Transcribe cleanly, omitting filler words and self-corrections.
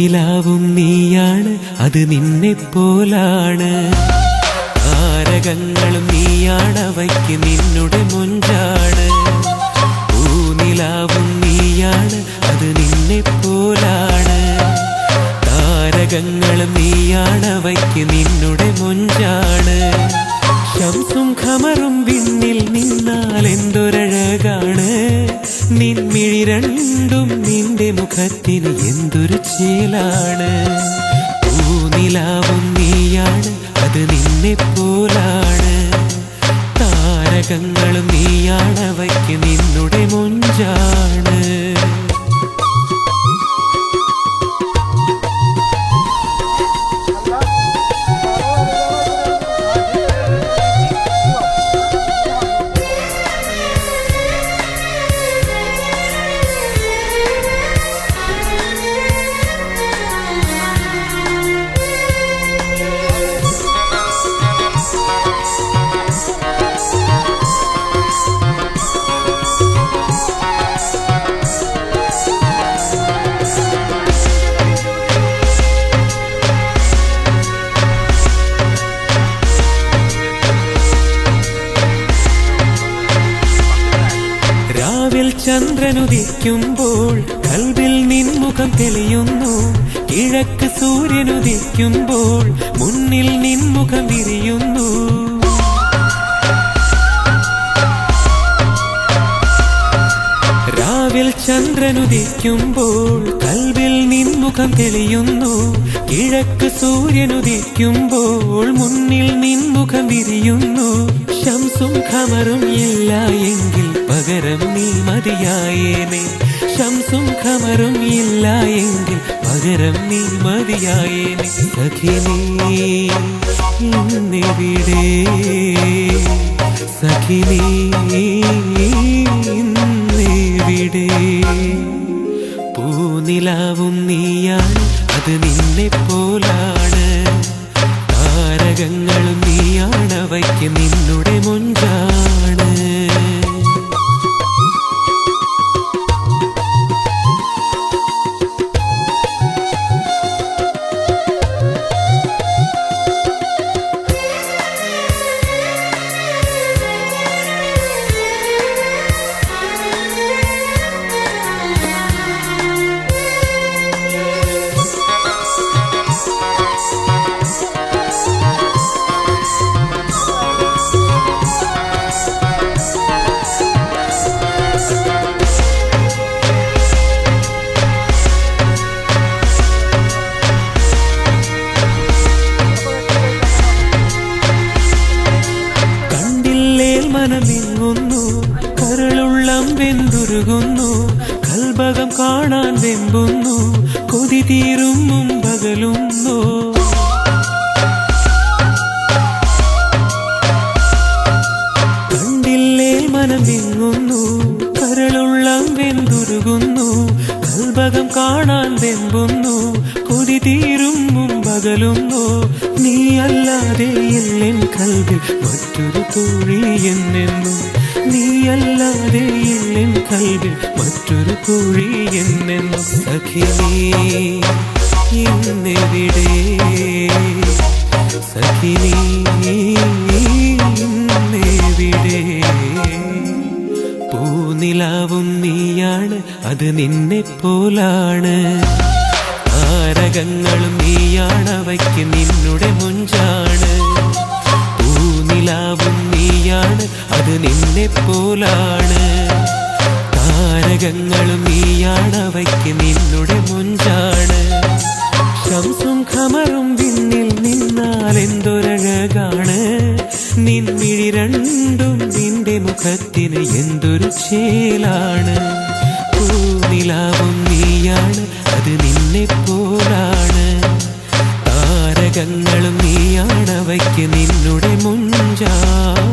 പൂനിലാവും നീയാണ്, അത് നിന്നെപ്പോലാണ്. താരകങ്ങളും നീയാണവയ്ക്ക് നിന്നുടെ മൊഞ്ചാണ്. പൂനിലാവും നീയാണ്, അത് നിന്നെപ്പോലാണ്. താരകങ്ങളും നീയാണവയ്ക്ക് നിന്നുടെ മൊഞ്ചാണ്. ശംസും ഖമറും വിണ്ണിൽ നിന്നാൽ എന്തൊരഴകാണ്. നിൻമിഴി രണ്ടും നിന്റെ മുഖത്തിന് എന്തൊരു ചേലാണ്. പൂനിലാവും നീയാണ്, അത് നിന്നെപ്പോലാണ്. താരകങ്ങളും നീയാണവയ്ക്ക് നിന്നുടെ മൊഞ്ചാണ്. ചന്ദ്രനുദിക്കുമ്പോൾ കൽബിൽ നിൻമുഖം തെളിയുന്നു. കിഴക്ക് സൂര്യനുദിക്കുമ്പോൾ മുന്നിൽ നിൻമുഖം വിരിയുന്നു. രാവിൽ ചന്ദ്രനുദിക്കുമ്പോൾ കൽബിൽ നിൻമുഖം തെളിയുന്നു. കിഴക്ക് സൂര്യനുദിക്കുമ്പോൾ മുന്നിൽ നിൻമുഖം വിരിയുന്നു. ശംസും ഖമറും ഇല്ല എങ്കിൽ പകരം നീ മതിയായേനെ. ശംസും ഖമറും ഇല്ല എങ്കിൽ പകരം നീ മതിയായേനെ. സഖിനീ ഇന്നെവിടെ, സഖിനീ ഇന്നെവിടെ. പൂനിലാവും നീയാണ്, അത് നിന്നെപ്പോലാണ്. താരകങ്ങളും നീയാണവയ്ക്ക് നിന്നുടെ മൊഞ്ചാണ്. മനമിങ്ങുന്നു, കരളുള്ളം വെന്തുരുകുന്നു. കൽഭകം കാണാൻ വെമ്പുന്നു, കൊതി തീരും മുമ്പകലുന്നു. കണ്ടില്ലേ മനമിങ്ങുന്നു, കരളുള്ളം വെന്തുരുകുന്നു. കൽഭകം കാണാൻ വെമ്പുന്നു, കൊതി തീരും മുമ്പകലുന്നു. നീയല്ലാതെ എൻ കൽവിൽ മറ്റൊരു തോഴി എന്നെന്നും. നീയല്ലാതെ എൻ കൽവിൽ മറ്റൊരു തോഴി എന്നെന്നും. സഖിനീ ഇന്നെവിടെ, സഖിനീ ഇന്നെവിടെ. പൂനിലാവും നീയാണ്, അത് നിന്നെപ്പോലാണ്. താരകങ്ങളും നീയാണവയ്ക്ക് നിന്നുടെ മൊഞ്ചാണ്. പൂനിലാവും നീയാണ്, അത് നിന്നെപ്പോലാണ്. താരകങ്ങളും നീയാണവയ്ക്ക് നിന്നുടെ മൊഞ്ചാണ്. ശംസും ഖമറും വിണ്ണിൽ നിന്നാൽ എന്തൊരഴകാണ്. നിൻമിഴി രണ്ടും നിന്റെ മുഖത്തിന് എന്തൊരു ചേലാണ്. പൂനിലാവും നീയാണ്, അത് നിന്നെപ്പോലാണ്. താരകങ്ങളും നീയാണവയ്ക്ക് നിന്നുടെ മൊഞ്ചാണ്.